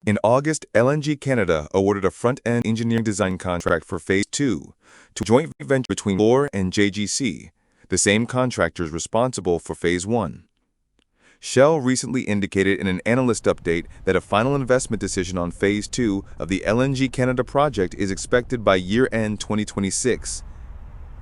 In August, LNG Canada awarded a front-end engineering design contract for Phase 2 to a joint venture between Fluor and JGC, the same contractors responsible for Phase 1. Shell recently indicated in an analyst update that a final investment decision on Phase 2 of the LNG Canada project is expected by year-end 2026.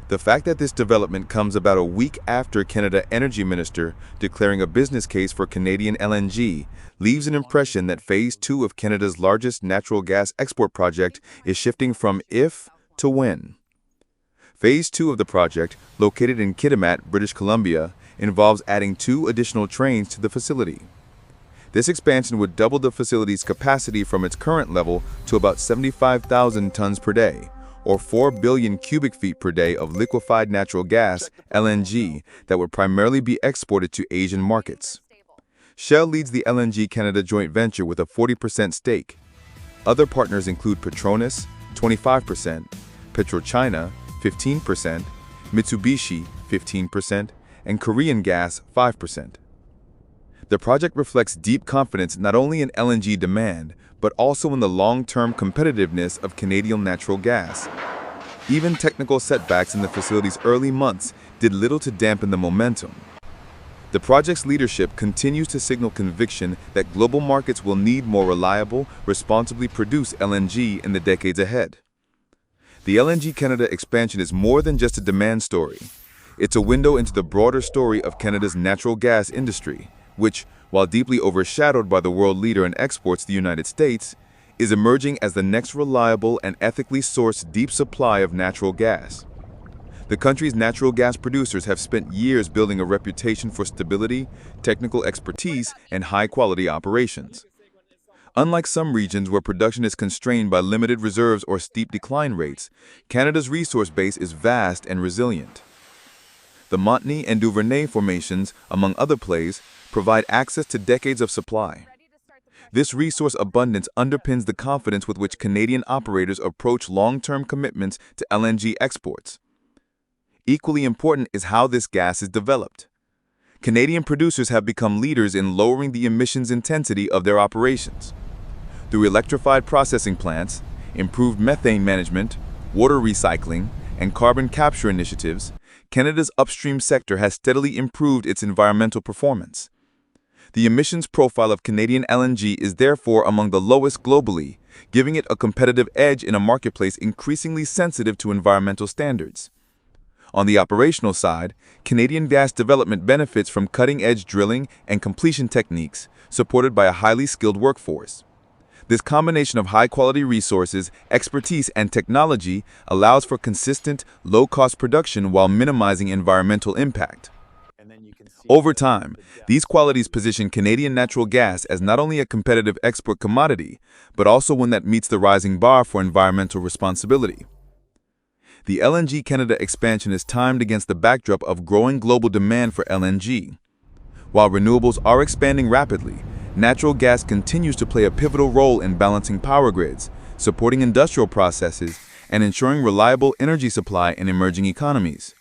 The fact that this development comes about a week after Canada Energy Minister declaring a business case for Canadian LNG leaves an impression that Phase 2 of Canada's largest natural gas export project is shifting from if to when. Phase 2 of the project, located in Kitimat, British Columbia, involves adding 2 additional trains to the facility. This expansion would double the facility's capacity from its current level to about 75,000 tons per day, or 4 billion cubic feet per day of liquefied natural gas, LNG, that would primarily be exported to Asian markets. Shell leads the LNG Canada joint venture with a 40% stake. Other partners include Petronas, 25%, PetroChina, 15%, Mitsubishi, 15%, and Korean Gas, 5%. The project reflects deep confidence not only in LNG demand, but also in the long-term competitiveness of Canadian natural gas. Even technical setbacks in the facility's early months did little to dampen the momentum. The project's leadership continues to signal conviction that global markets will need more reliable, responsibly produced LNG in the decades ahead. The LNG Canada expansion is more than just a demand story. It's a window into the broader story of Canada's natural gas industry, which, while deeply overshadowed by the world leader in exports, the United States, is emerging as the next reliable and ethically sourced deep supply of natural gas. The country's natural gas producers have spent years building a reputation for stability, technical expertise, and high-quality operations. Unlike some regions where production is constrained by limited reserves or steep decline rates, Canada's resource base is vast and resilient. The Montney and Duvernay formations, among other plays, provide access to decades of supply. This resource abundance underpins the confidence with which Canadian operators approach long-term commitments to LNG exports. Equally important is how this gas is developed. Canadian producers have become leaders in lowering the emissions intensity of their operations. Through electrified processing plants, improved methane management, water recycling, and carbon capture initiatives, Canada's upstream sector has steadily improved its environmental performance. The emissions profile of Canadian LNG is therefore among the lowest globally, giving it a competitive edge in a marketplace increasingly sensitive to environmental standards. On the operational side, Canadian gas development benefits from cutting-edge drilling and completion techniques, supported by a highly skilled workforce. This combination of high-quality resources, expertise, and technology allows for consistent, low-cost production while minimizing environmental impact. Over time, these qualities position Canadian natural gas as not only a competitive export commodity, but also one that meets the rising bar for environmental responsibility. The LNG Canada expansion is timed against the backdrop of growing global demand for LNG. While renewables are expanding rapidly, natural gas continues to play a pivotal role in balancing power grids, supporting industrial processes, and ensuring reliable energy supply in emerging economies.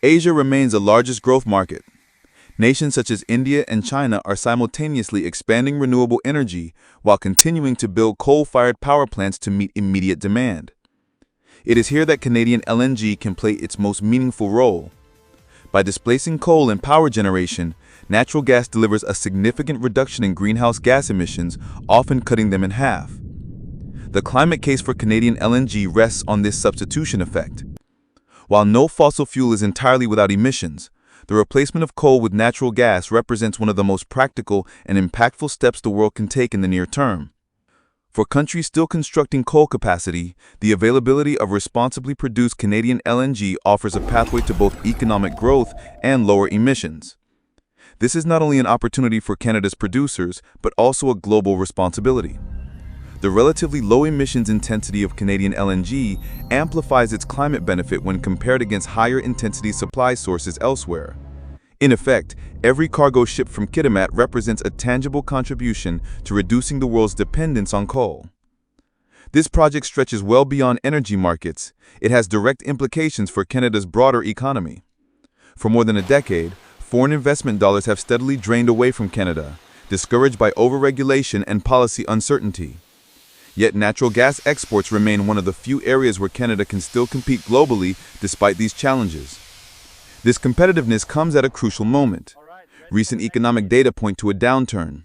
Asia remains the largest growth market. Nations such as India and China are simultaneously expanding renewable energy while continuing to build coal-fired power plants to meet immediate demand. It is here that Canadian LNG can play its most meaningful role. By displacing coal in power generation, natural gas delivers a significant reduction in greenhouse gas emissions, often cutting them in half. The climate case for Canadian LNG rests on this substitution effect. While no fossil fuel is entirely without emissions, the replacement of coal with natural gas represents one of the most practical and impactful steps the world can take in the near term. For countries still constructing coal capacity, the availability of responsibly produced Canadian LNG offers a pathway to both economic growth and lower emissions. This is not only an opportunity for Canada's producers, but also a global responsibility. The relatively low emissions intensity of Canadian LNG amplifies its climate benefit when compared against higher intensity supply sources elsewhere. In effect, every cargo shipped from Kitimat represents a tangible contribution to reducing the world's dependence on coal. This project stretches well beyond energy markets. It has direct implications for Canada's broader economy. For more than a decade, foreign investment dollars have steadily drained away from Canada, discouraged by overregulation and policy uncertainty. Yet natural gas exports remain one of the few areas where Canada can still compete globally despite these challenges. This competitiveness comes at a crucial moment. Recent economic data point to a downturn.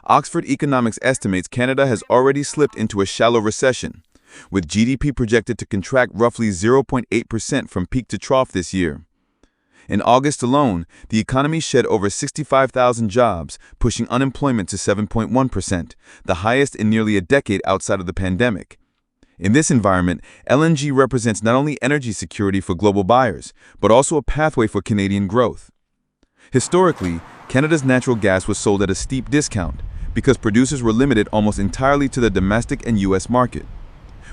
Oxford Economics estimates Canada has already slipped into a shallow recession, with GDP projected to contract roughly 0.8% from peak to trough this year. In August alone, the economy shed over 65,000 jobs, pushing unemployment to 7.1%, the highest in nearly a decade outside of the pandemic. In this environment, LNG represents not only energy security for global buyers, but also a pathway for Canadian growth. Historically, Canada's natural gas was sold at a steep discount because producers were limited almost entirely to the domestic and U.S. market.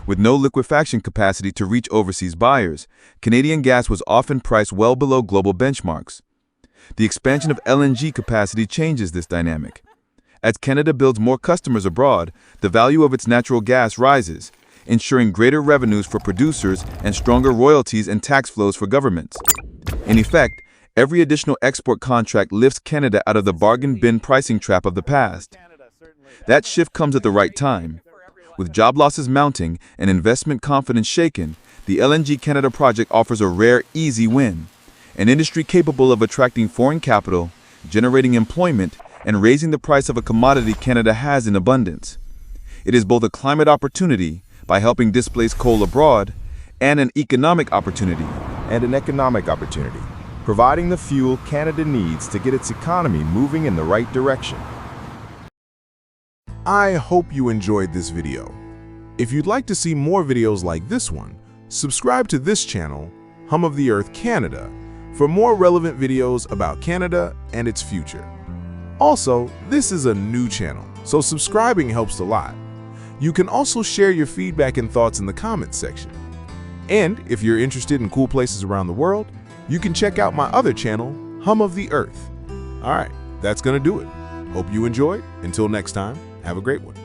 With no liquefaction capacity to reach overseas buyers, Canadian gas was often priced well below global benchmarks. The expansion of LNG capacity changes this dynamic. As Canada builds more customers abroad, the value of its natural gas rises, ensuring greater revenues for producers and stronger royalties and tax flows for governments. In effect, every additional export contract lifts Canada out of the bargain bin pricing trap of the past. That shift comes at the right time. With job losses mounting and investment confidence shaken, the LNG Canada project offers a rare, easy win. An industry capable of attracting foreign capital, generating employment, and raising the price of a commodity Canada has in abundance. It is both a climate opportunity, by helping displace coal abroad, and an economic opportunity. Providing the fuel Canada needs to get its economy moving in the right direction. I hope you enjoyed this video. If you'd like to see more videos like this one, subscribe to this channel, Hum of the Earth Canada, for more relevant videos about Canada and its future. Also, this is a new channel, so subscribing helps a lot. You can also share your feedback and thoughts in the comments section. And if you're interested in cool places around the world, you can check out my other channel, Hum of the Earth. All right, that's gonna do it. Hope you enjoyed. Until next time, have a great one.